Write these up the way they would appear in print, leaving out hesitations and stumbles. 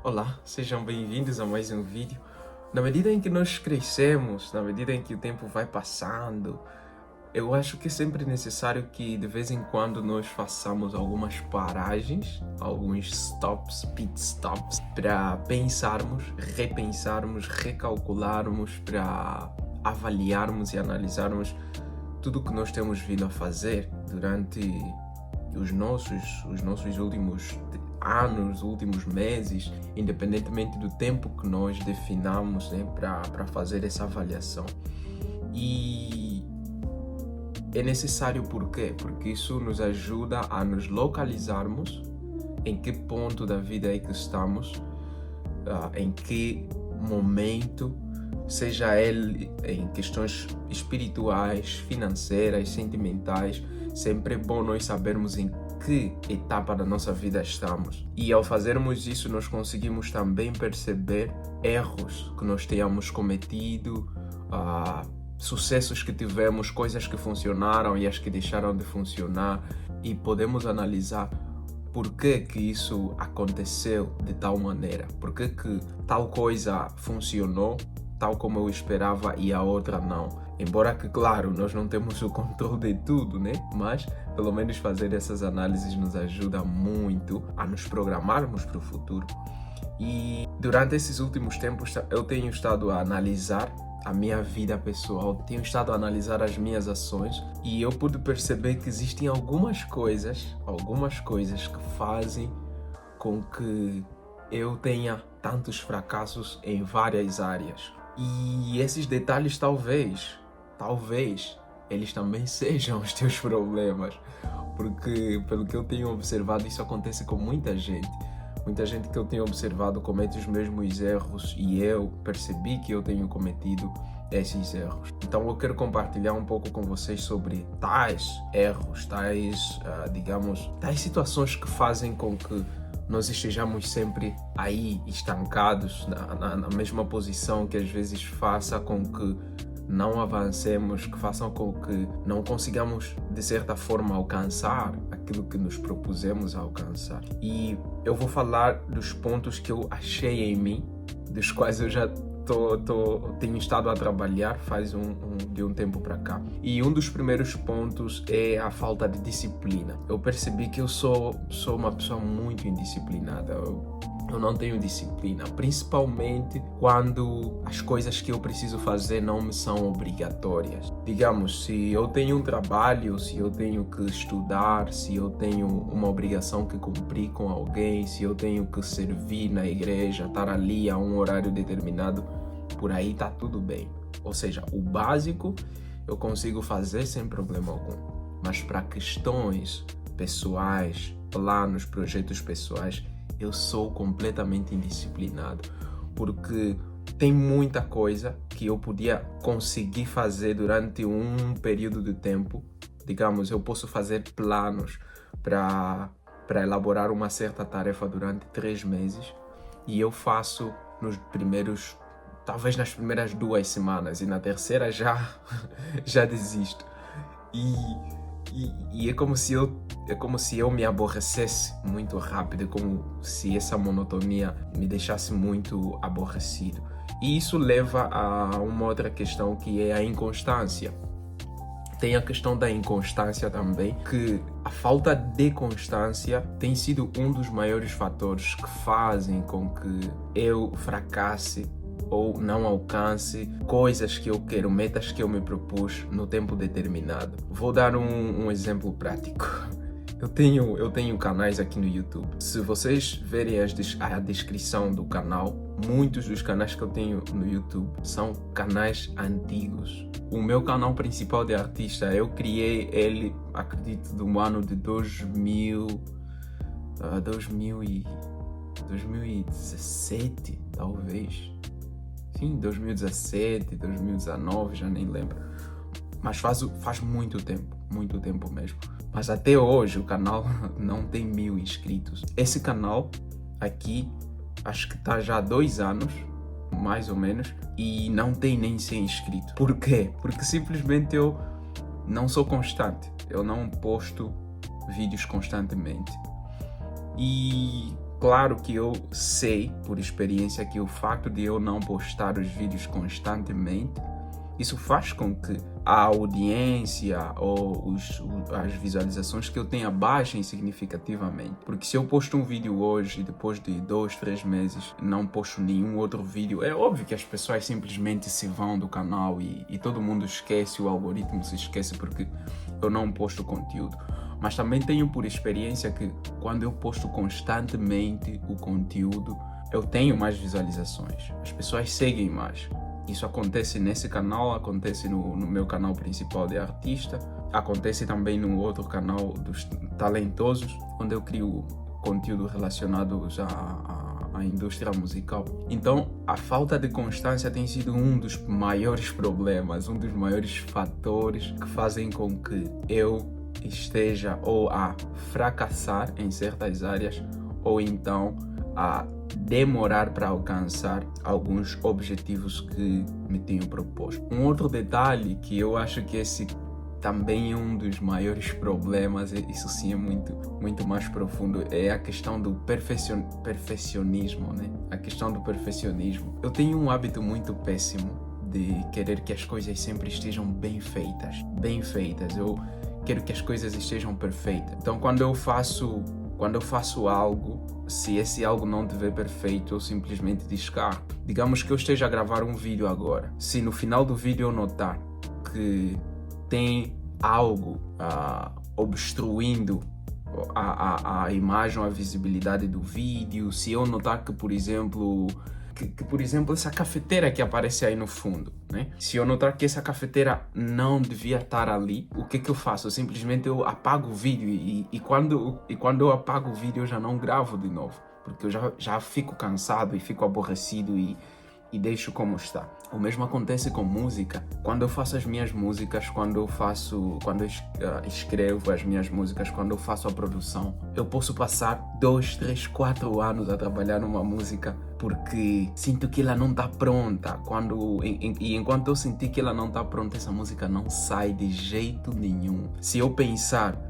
Olá, sejam bem-vindos a mais um vídeo. Na medida em que nós crescemos, na medida em que o tempo vai passando, eu acho que é sempre necessário que de vez em quando nós façamos algumas paragens, alguns stops, pit stops, para pensarmos, repensarmos, recalcularmos, para avaliarmos e analisarmos tudo o que nós temos vindo a fazer durante os nossos últimos anos, últimos meses, independentemente do tempo que nós definamos, né, para fazer essa avaliação. E é necessário por quê? Porque isso nos ajuda a nos localizarmos em que ponto da vida é que estamos, em que momento, seja ele em questões espirituais, financeiras, sentimentais. Sempre é bom nós sabermos em que etapa da nossa vida estamos. E ao fazermos isso, nós conseguimos também perceber erros que nós tenhamos cometido, sucessos que tivemos, coisas que funcionaram e as que deixaram de funcionar. E podemos analisar por que que isso aconteceu de tal maneira, por que que tal coisa funcionou tal como eu esperava e a outra não. Embora que, claro, nós não temos o controle de tudo, né? Mas, pelo menos fazer essas análises nos ajuda muito a nos programarmos para o futuro. E durante esses últimos tempos eu tenho estado a analisar a minha vida pessoal, tenho estado a analisar as minhas ações e eu pude perceber que existem algumas coisas que fazem com que eu tenha tantos fracassos em várias áreas. E esses detalhes talvez, eles também sejam os teus problemas, porque pelo que eu tenho observado isso acontece com muita gente. Muita gente que eu tenho observado comete os mesmos erros e eu percebi que eu tenho cometido esses erros. Então eu quero compartilhar um pouco com vocês sobre tais erros, tais situações que fazem com que nós estejamos sempre aí estancados na mesma posição, que às vezes faça com que não avancemos, que façam com que não consigamos, de certa forma, alcançar aquilo que nos propusemos a alcançar. E eu vou falar dos pontos que eu achei em mim, dos quais eu já tenho estado a trabalhar de um tempo para cá. E um dos primeiros pontos é a falta de disciplina. Eu percebi que eu sou uma pessoa muito indisciplinada. Eu não tenho disciplina, principalmente quando as coisas que eu preciso fazer não me são obrigatórias. Digamos, se eu tenho um trabalho, se eu tenho que estudar, se eu tenho uma obrigação que cumprir com alguém, se eu tenho que servir na igreja, estar ali a um horário determinado, por aí tá tudo bem. Ou seja, o básico eu consigo fazer sem problema algum. Mas para questões pessoais, planos, projetos pessoais, eu sou completamente indisciplinado, porque tem muita coisa que eu podia conseguir fazer durante um período de tempo. Digamos, eu posso fazer planos para elaborar uma certa tarefa durante 3 meses e eu faço talvez nas primeiras 2 semanas, e na terceira já desisto. E é como se eu me aborrecesse muito rápido, é como se essa monotonia me deixasse muito aborrecido. E isso leva a uma outra questão, que é a inconstância. Tem a questão da inconstância também, que a falta de constância tem sido um dos maiores fatores que fazem com que eu fracasse ou não alcance coisas que eu quero, metas que eu me propus no tempo determinado. Vou dar um exemplo prático. Eu tenho canais aqui no YouTube. Se vocês verem a descrição do canal, muitos dos canais que eu tenho no YouTube são canais antigos. O meu canal principal de artista, eu criei ele, acredito, do ano de 2017, talvez. Sim, 2017, 2019, já nem lembro. Mas faz muito tempo mesmo. Mas até hoje o canal não tem 1000 inscritos. Esse canal aqui, acho que está já há 2 anos, mais ou menos, e não tem nem 100 inscritos. Por quê? Porque simplesmente eu não sou constante. Eu não posto vídeos constantemente. E Claro que eu sei, por experiência, que o facto de eu não postar os vídeos constantemente, isso faz com que a audiência ou as visualizações que eu tenha baixem significativamente. Porque se eu posto um vídeo hoje e depois de 2, 3 meses não posto nenhum outro vídeo, é óbvio que as pessoas simplesmente se vão do canal e todo mundo esquece, o algoritmo se esquece porque eu não posto conteúdo. Mas também tenho por experiência que quando eu posto constantemente o conteúdo, eu tenho mais visualizações, as pessoas seguem mais. Isso acontece nesse canal, acontece no meu canal principal de artista, acontece também no outro canal dos talentosos, onde eu crio conteúdo relacionado à indústria musical. Então, a falta de constância tem sido um dos maiores problemas, um dos maiores fatores que fazem com que eu esteja ou a fracassar em certas áreas ou então a demorar para alcançar alguns objetivos que me tenho proposto. Um outro detalhe que eu acho que esse também é um dos maiores problemas, isso sim é muito mais profundo, é a questão do perfeccionismo, né? A questão do perfeccionismo. Eu tenho um hábito muito péssimo de querer que as coisas sempre estejam bem feitas. Eu quero que as coisas estejam perfeitas. Então, quando eu faço algo, se esse algo não estiver perfeito, eu simplesmente descarto. Digamos que eu esteja a gravar um vídeo agora. Se no final do vídeo eu notar que tem algo obstruindo a imagem, a visibilidade do vídeo, se eu notar que, por exemplo, essa cafeteira que aparece aí no fundo, né? Se eu notar que essa cafeteira não devia estar ali, o que eu faço? Simplesmente eu apago o vídeo e quando eu apago o vídeo eu já não gravo de novo, porque eu já fico cansado e fico aborrecido e deixo como está. O mesmo acontece com música. Quando eu faço as minhas músicas, quando eu escrevo as minhas músicas, quando eu faço a produção, eu posso passar 2, 3, 4 anos a trabalhar numa música porque sinto que ela não está pronta. Enquanto eu sentir que ela não está pronta, essa música não sai de jeito nenhum. Se eu pensar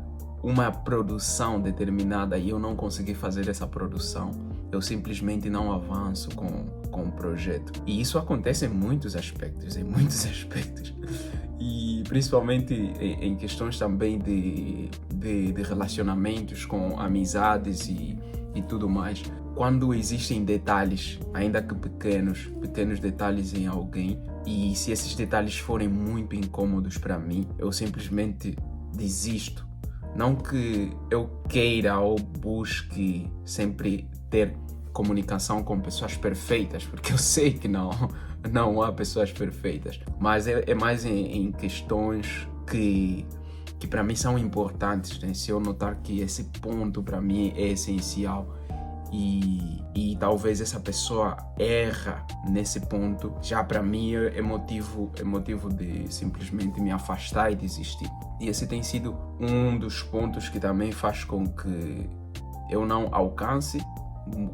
uma produção determinada e eu não conseguir fazer essa produção, eu simplesmente não avanço com o projeto. E isso acontece em muitos aspectos. E principalmente em questões também de relacionamentos com amizades e tudo mais. Quando existem detalhes, ainda que pequenos detalhes em alguém, e se esses detalhes forem muito incômodos para mim, eu simplesmente desisto. Não que eu queira ou busque sempre ter comunicação com pessoas perfeitas, porque eu sei que não há pessoas perfeitas, mas é mais em questões que para mim são importantes, né? Se eu notar que esse ponto para mim é essencial e talvez essa pessoa erra nesse ponto, já para mim é motivo de simplesmente me afastar e desistir. E esse tem sido um dos pontos que também faz com que eu não alcance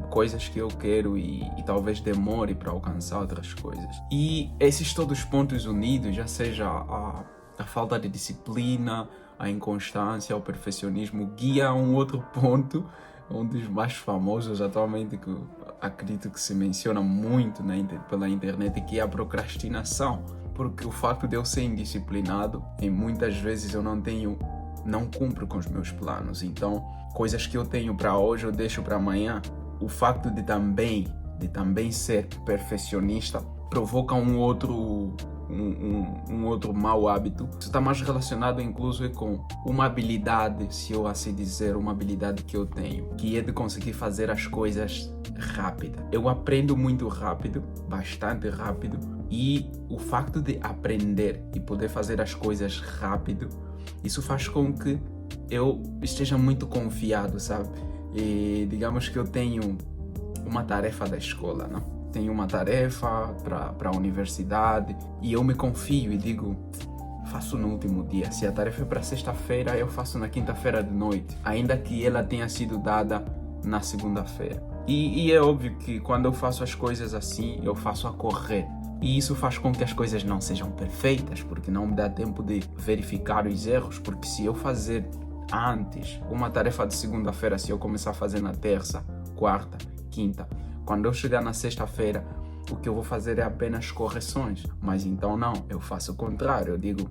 coisas que eu quero e talvez demore para alcançar outras coisas. E esses todos os pontos unidos, já seja a falta de disciplina, a inconstância, o perfeccionismo, guia a um outro ponto, um dos mais famosos atualmente, que eu acredito que se menciona muito pela internet, que é a procrastinação. Porque o facto de eu ser indisciplinado, e muitas vezes eu não cumpro com os meus planos. Então, coisas que eu tenho para hoje eu deixo para amanhã. O facto de também ser perfeccionista provoca um outro mau hábito. Isso está mais relacionado incluso com uma habilidade, se eu assim dizer, uma habilidade que eu tenho, que é de conseguir fazer as coisas rápido. Eu aprendo muito rápido, bastante rápido, e o facto de aprender e poder fazer as coisas rápido, isso faz com que eu esteja muito confiado, sabe? E digamos que eu tenho uma tarefa da escola, não? Tenho uma tarefa para a universidade e eu me confio e digo, faço no último dia. Se a tarefa é para sexta-feira, eu faço na quinta-feira de noite, ainda que ela tenha sido dada na segunda-feira. E é óbvio que quando eu faço as coisas assim, eu faço a correr. E isso faz com que as coisas não sejam perfeitas, porque não me dá tempo de verificar os erros, porque se eu fazer antes uma tarefa de segunda-feira, se eu começar a fazer na terça quarta, quinta. Quando eu chegar na sexta-feira, o que eu vou fazer é apenas correções. Mas então não, eu faço o contrário. Eu digo,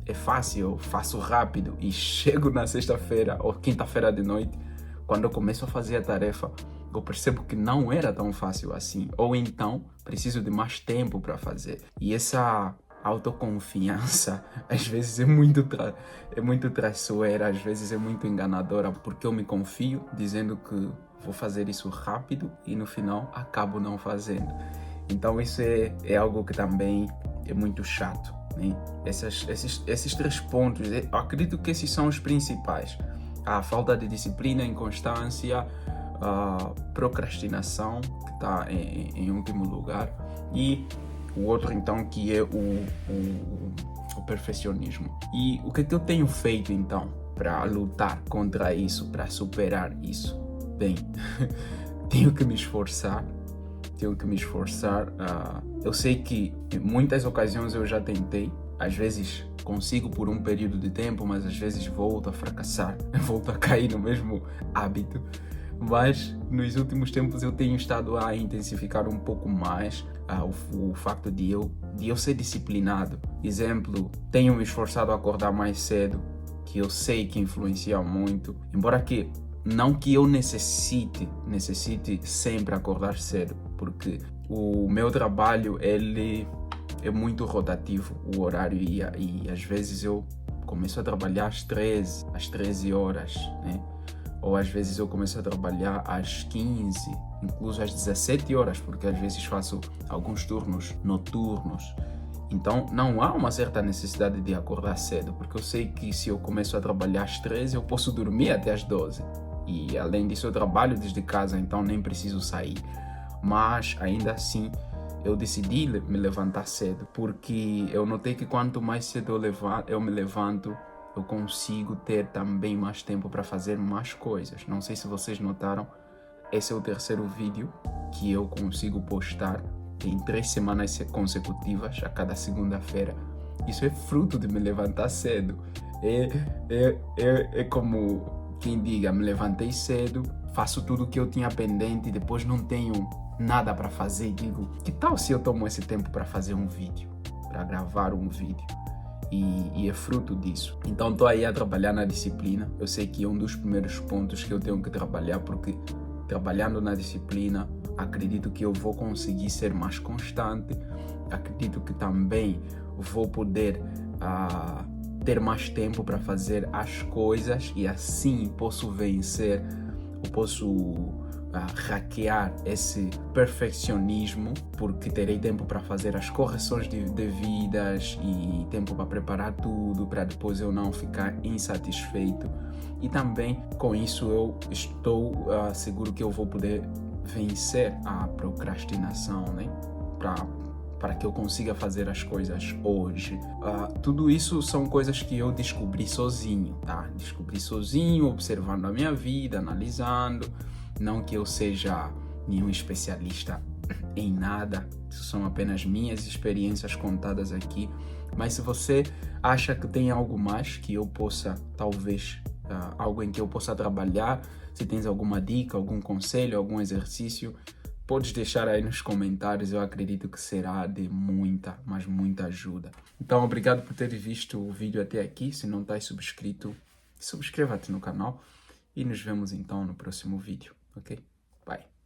é fácil, eu faço rápido e chego na sexta-feira ou quinta-feira de noite, quando eu começo a fazer a tarefa, eu percebo que não era tão fácil assim. Ou então, preciso de mais tempo para fazer. E essa autoconfiança, às vezes é muito traiçoeira, às vezes é muito enganadora, porque eu me confio dizendo que vou fazer isso rápido e no final acabo não fazendo. Então isso é algo que também é muito chato, né? Esses 3 pontos, eu acredito que esses são os principais. A falta de disciplina, inconstância, a procrastinação, que está em último lugar, e o outro então que é o perfeccionismo. E o que eu tenho feito então para lutar contra isso, para superar isso? Bem, tenho que me esforçar. Eu sei que em muitas ocasiões eu já tentei, às vezes consigo por um período de tempo, mas às vezes volto a fracassar, volto a cair no mesmo hábito. Mas nos últimos tempos eu tenho estado a intensificar um pouco mais o facto de eu ser disciplinado. Exemplo, tenho me esforçado a acordar mais cedo, que eu sei que influencia muito, embora que não que eu necessite sempre acordar cedo, porque o meu trabalho ele é muito rotativo, o horário, e às vezes eu começo a trabalhar às 13 horas, né? Ou às vezes eu começo a trabalhar às 15, incluso às 17 horas, porque às vezes faço alguns turnos noturnos. Então não há uma certa necessidade de acordar cedo, porque eu sei que se eu começo a trabalhar às 13, eu posso dormir até às 12. E além disso eu trabalho desde casa, então nem preciso sair. Mas ainda assim eu decidi me levantar cedo, porque eu notei que quanto mais cedo eu me levanto, eu consigo ter também mais tempo para fazer mais coisas. Não sei se vocês notaram, esse é o 3º vídeo que eu consigo postar em 3 semanas consecutivas, a cada segunda-feira. Isso é fruto de me levantar cedo. É como quem diga, me levantei cedo, faço tudo o que eu tinha pendente e depois não tenho nada para fazer. Digo, que tal se eu tomo esse tempo para fazer um vídeo, para gravar um vídeo? E é fruto disso. Então estou aí a trabalhar na disciplina. Eu sei que é um dos primeiros pontos que eu tenho que trabalhar, porque trabalhando na disciplina, acredito que eu vou conseguir ser mais constante. Acredito que também vou poder ter mais tempo para fazer as coisas e assim posso vencer, eu posso hackear esse perfeccionismo, porque terei tempo para fazer as correções devidas e tempo para preparar tudo, para depois eu não ficar insatisfeito. E também com isso eu estou seguro que eu vou poder vencer a procrastinação, né? Para que eu consiga fazer as coisas hoje. Tudo isso são coisas que eu descobri sozinho, tá? Descobri sozinho, observando a minha vida, analisando. Não que eu seja nenhum especialista em nada, isso são apenas minhas experiências contadas aqui. Mas se você acha que tem algo mais que eu possa, talvez, algo em que eu possa trabalhar, se tens alguma dica, algum conselho, algum exercício, podes deixar aí nos comentários, eu acredito que será de muita, mas muita ajuda. Então, obrigado por ter visto o vídeo até aqui. Se não estás subscrito, subscreva-te no canal e nos vemos então no próximo vídeo, ok? Bye!